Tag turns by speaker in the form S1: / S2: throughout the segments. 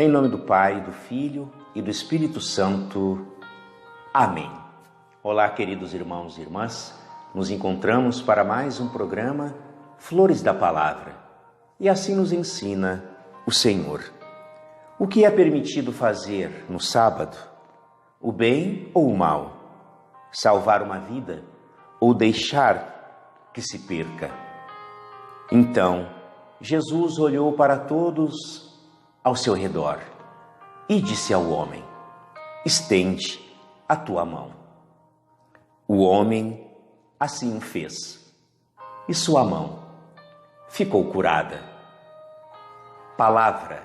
S1: Em nome do Pai, do Filho e do Espírito Santo. Amém. Olá, queridos irmãos e irmãs. Nos encontramos para mais um programa Flores da Palavra. E assim nos ensina o Senhor. O que é permitido fazer no sábado? O bem ou o mal? Salvar uma vida ou deixar que se perca? Então, Jesus olhou para todos ao seu redor e disse ao homem: estende a tua mão. O homem assim o fez, e sua mão ficou curada. Palavra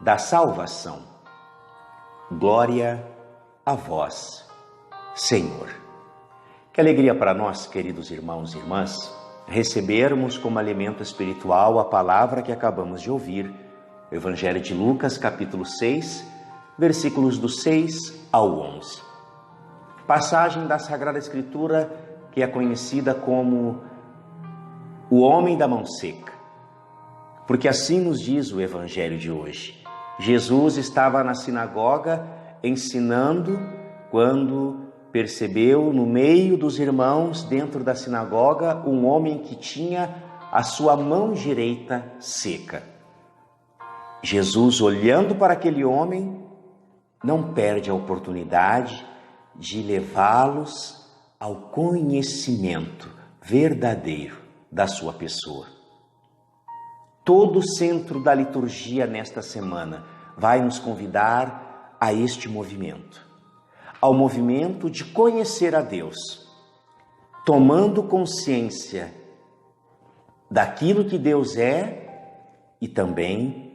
S1: da salvação. Glória a vós, Senhor. Que alegria para nós, queridos irmãos e irmãs, recebermos como alimento espiritual a palavra que acabamos de ouvir, Evangelho de Lucas, capítulo 6, versículos do 6 ao 11. Passagem da Sagrada Escritura que é conhecida como o homem da mão seca. Porque assim nos diz o Evangelho de hoje. Jesus estava na sinagoga ensinando quando percebeu no meio dos irmãos dentro da sinagoga um homem que tinha a sua mão direita seca. Jesus, olhando para aquele homem, não perde a oportunidade de levá-los ao conhecimento verdadeiro da sua pessoa. Todo o centro da liturgia nesta semana vai nos convidar a este movimento, ao movimento de conhecer a Deus, tomando consciência daquilo que Deus é e também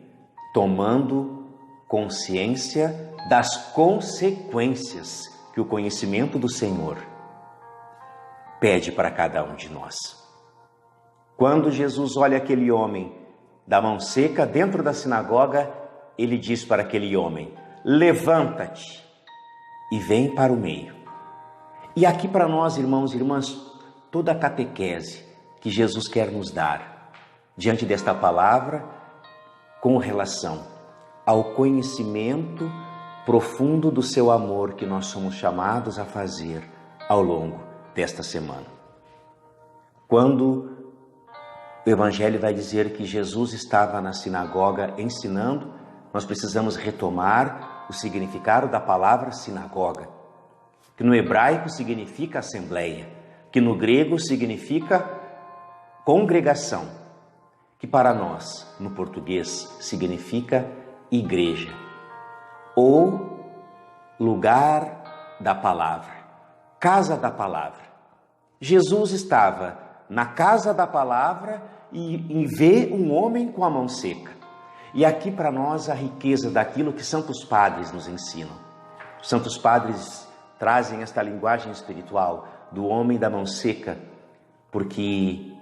S1: tomando consciência das consequências que o conhecimento do Senhor pede para cada um de nós. Quando Jesus olha aquele homem da mão seca dentro da sinagoga, ele diz para aquele homem: levanta-te e vem para o meio. E aqui para nós, irmãos e irmãs, toda a catequese que Jesus quer nos dar diante desta palavra com relação ao conhecimento profundo do seu amor que nós somos chamados a fazer ao longo desta semana. Quando o Evangelho vai dizer que Jesus estava na sinagoga ensinando, nós precisamos retomar o significado da palavra sinagoga, que no hebraico significa assembleia, que no grego significa congregação, que para nós, no português, significa igreja, ou lugar da palavra, casa da palavra. Jesus estava na casa da palavra e vê um homem com a mão seca. E aqui para nós a riqueza daquilo que santos padres nos ensinam. Os santos padres trazem esta linguagem espiritual do homem da mão seca, porque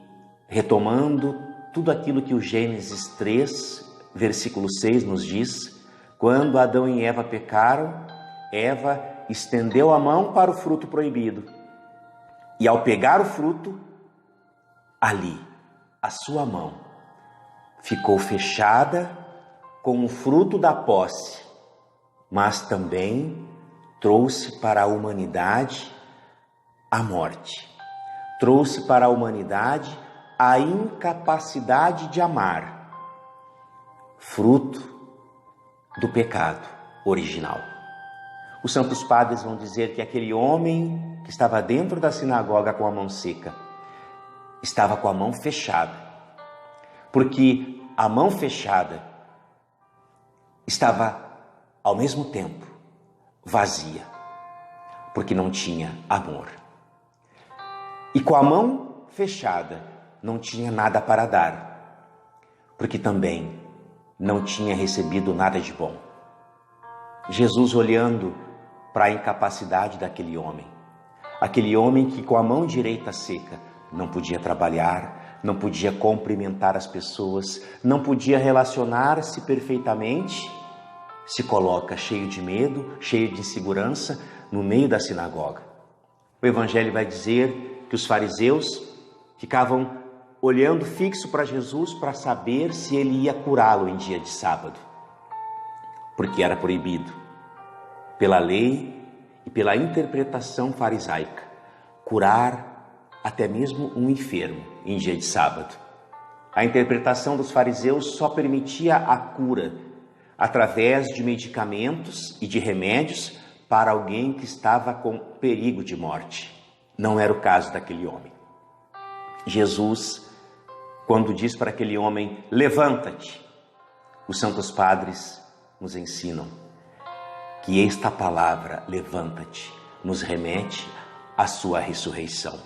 S1: retomando tudo aquilo que o Gênesis 3, versículo 6 nos diz, quando Adão e Eva pecaram, Eva estendeu a mão para o fruto proibido. E ao pegar o fruto, ali, a sua mão ficou fechada com o fruto da posse, mas também trouxe para a humanidade a morte. Trouxe para a humanidade a incapacidade de amar, fruto do pecado original. Os santos padres vão dizer que aquele homem que estava dentro da sinagoga com a mão seca estava com a mão fechada, porque a mão fechada estava ao mesmo tempo vazia, porque não tinha amor. E com a mão fechada não tinha nada para dar, porque também não tinha recebido nada de bom. Jesus, olhando para a incapacidade daquele homem, aquele homem que com a mão direita seca não podia trabalhar, não podia cumprimentar as pessoas, não podia relacionar-se perfeitamente, se coloca cheio de medo, cheio de insegurança no meio da sinagoga. O Evangelho vai dizer que os fariseus ficavam olhando fixo para Jesus para saber se ele ia curá-lo em dia de sábado. porque era proibido pela lei e pela interpretação farisaica curar até mesmo um enfermo em dia de sábado. A interpretação dos fariseus só permitia a cura através de medicamentos e de remédios para alguém que estava com perigo de morte. Não era o caso daquele homem. Jesus, quando diz para aquele homem, levanta-te, os santos padres nos ensinam que esta palavra, levanta-te, nos remete à sua ressurreição.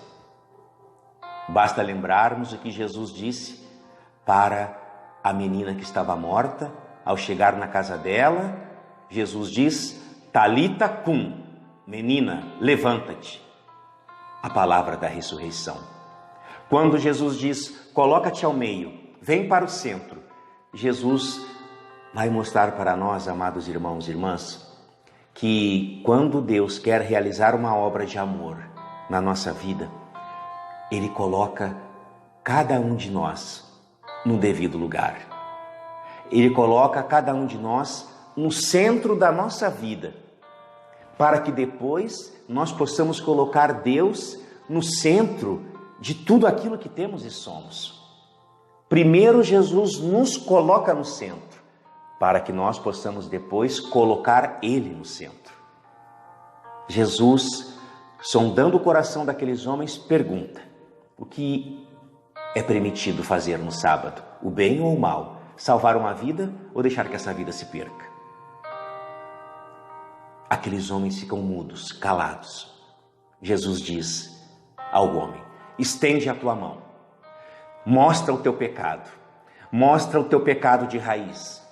S1: Basta lembrarmos o que Jesus disse para a menina que estava morta. Ao chegar na casa dela, Jesus diz, Talita cum, menina, levanta-te. A palavra da ressurreição. Quando Jesus diz, coloca-te ao meio, vem para o centro, Jesus vai mostrar para nós, amados irmãos e irmãs, que quando Deus quer realizar uma obra de amor na nossa vida, Ele coloca cada um de nós no devido lugar. Ele coloca cada um de nós no centro da nossa vida, para que depois nós possamos colocar Deus no centro de tudo aquilo que temos e somos. Primeiro Jesus nos coloca no centro, para que nós possamos depois colocar Ele no centro. Jesus, sondando o coração daqueles homens, pergunta, o que é permitido fazer no sábado? O bem ou o mal? Salvar uma vida ou deixar que essa vida se perca? Aqueles homens ficam mudos, calados. Jesus diz ao homem, estende a tua mão, mostra o teu pecado de raiz.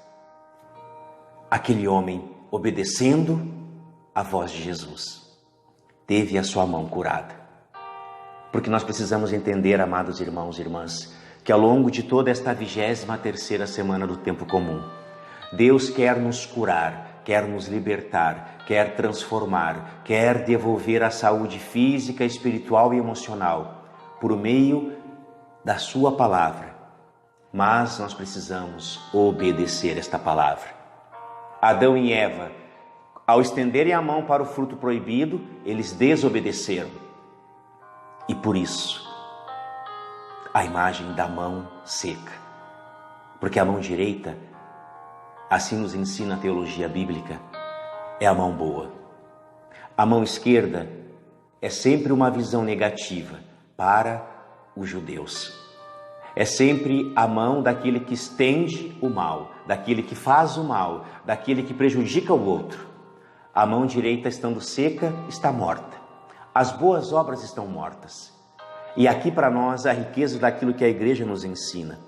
S1: Aquele homem, obedecendo a voz de Jesus, teve a sua mão curada. Porque nós precisamos entender, amados irmãos e irmãs, que ao longo de toda esta 23ª semana do tempo comum, Deus quer nos curar, quer nos libertar, quer transformar, quer devolver a saúde física, espiritual e emocional por meio da sua palavra. Mas nós precisamos obedecer esta palavra. Adão e Eva, ao estenderem a mão para o fruto proibido, eles desobedeceram. E por isso, a imagem da mão seca. Porque a mão direita, assim nos ensina a teologia bíblica, é a mão boa. A mão esquerda é sempre uma visão negativa para os judeus. É sempre a mão daquele que estende o mal, daquele que faz o mal, daquele que prejudica o outro. A mão direita, estando seca, está morta. As boas obras estão mortas. E aqui para nós a riqueza daquilo que a igreja nos ensina.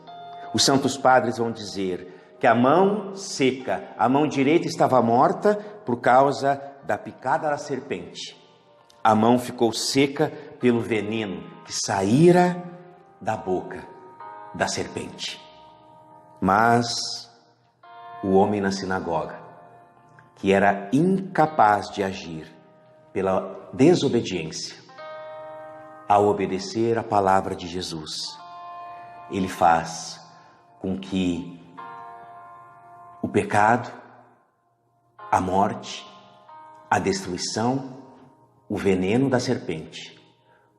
S1: Os santos padres vão dizer que a mão seca, a mão direita estava morta por causa da picada da serpente. A mão ficou seca pelo veneno que saíra da boca da serpente. Mas o homem na sinagoga, que era incapaz de agir pela desobediência, ao obedecer a palavra de Jesus, ele faz com que o pecado, a morte, a destruição, o veneno da serpente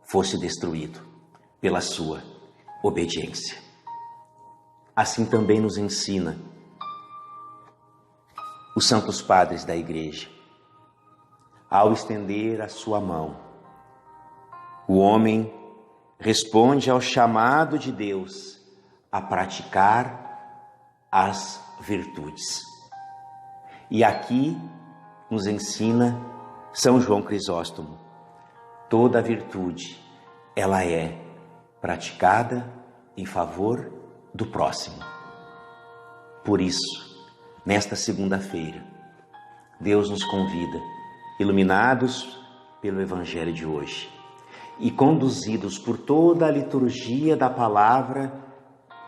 S1: fosse destruído pela sua obediência. Assim também nos ensina os santos padres da igreja. Ao estender a sua mão, o homem responde ao chamado de Deus a praticar as virtudes. E aqui nos ensina São João Crisóstomo, toda virtude, ela é praticada em favor do próximo. Por isso, nesta segunda-feira, Deus nos convida, iluminados pelo Evangelho de hoje e conduzidos por toda a liturgia da palavra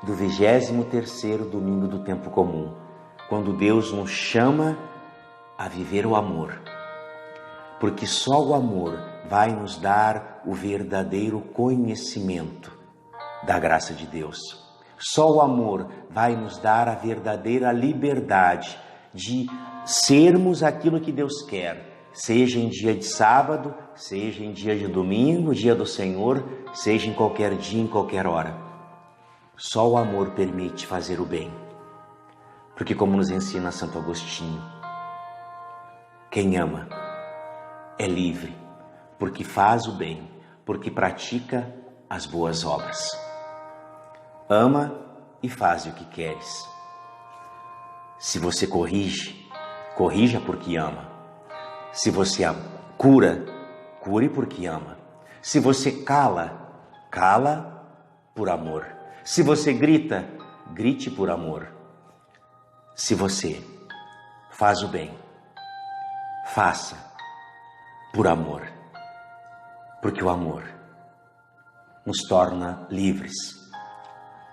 S1: do 23º domingo do tempo comum, quando Deus nos chama a viver o amor, porque só o amor vai nos dar o verdadeiro conhecimento da graça de Deus. Só o amor vai nos dar a verdadeira liberdade de sermos aquilo que Deus quer, seja em dia de sábado, seja em dia de domingo, dia do Senhor, seja em qualquer dia, em qualquer hora. Só o amor permite fazer o bem. Porque como nos ensina Santo Agostinho, quem ama é livre, porque faz o bem, porque pratica as boas obras. Ama e faz o que queres. Se você corrige, corrija porque ama. Se você cura, cure porque ama. Se você cala, cala por amor. Se você grita, grite por amor. Se você faz o bem, faça por amor. Porque o amor nos torna livres.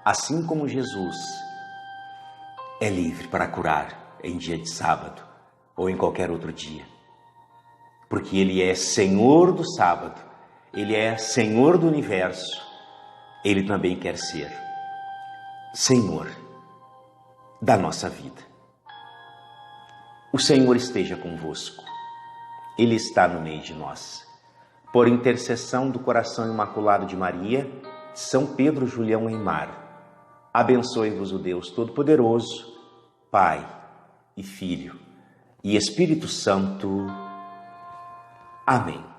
S1: Assim como Jesus é livre para curar em dia de sábado ou em qualquer outro dia. Porque Ele é Senhor do sábado, Ele é Senhor do universo, Ele também quer ser Senhor da nossa vida. O Senhor esteja convosco, Ele está no meio de nós. Por intercessão do coração imaculado de Maria, de São Pedro Julião Eymar, abençoe-vos o Deus Todo-Poderoso, Pai e Filho e Espírito Santo. Amém.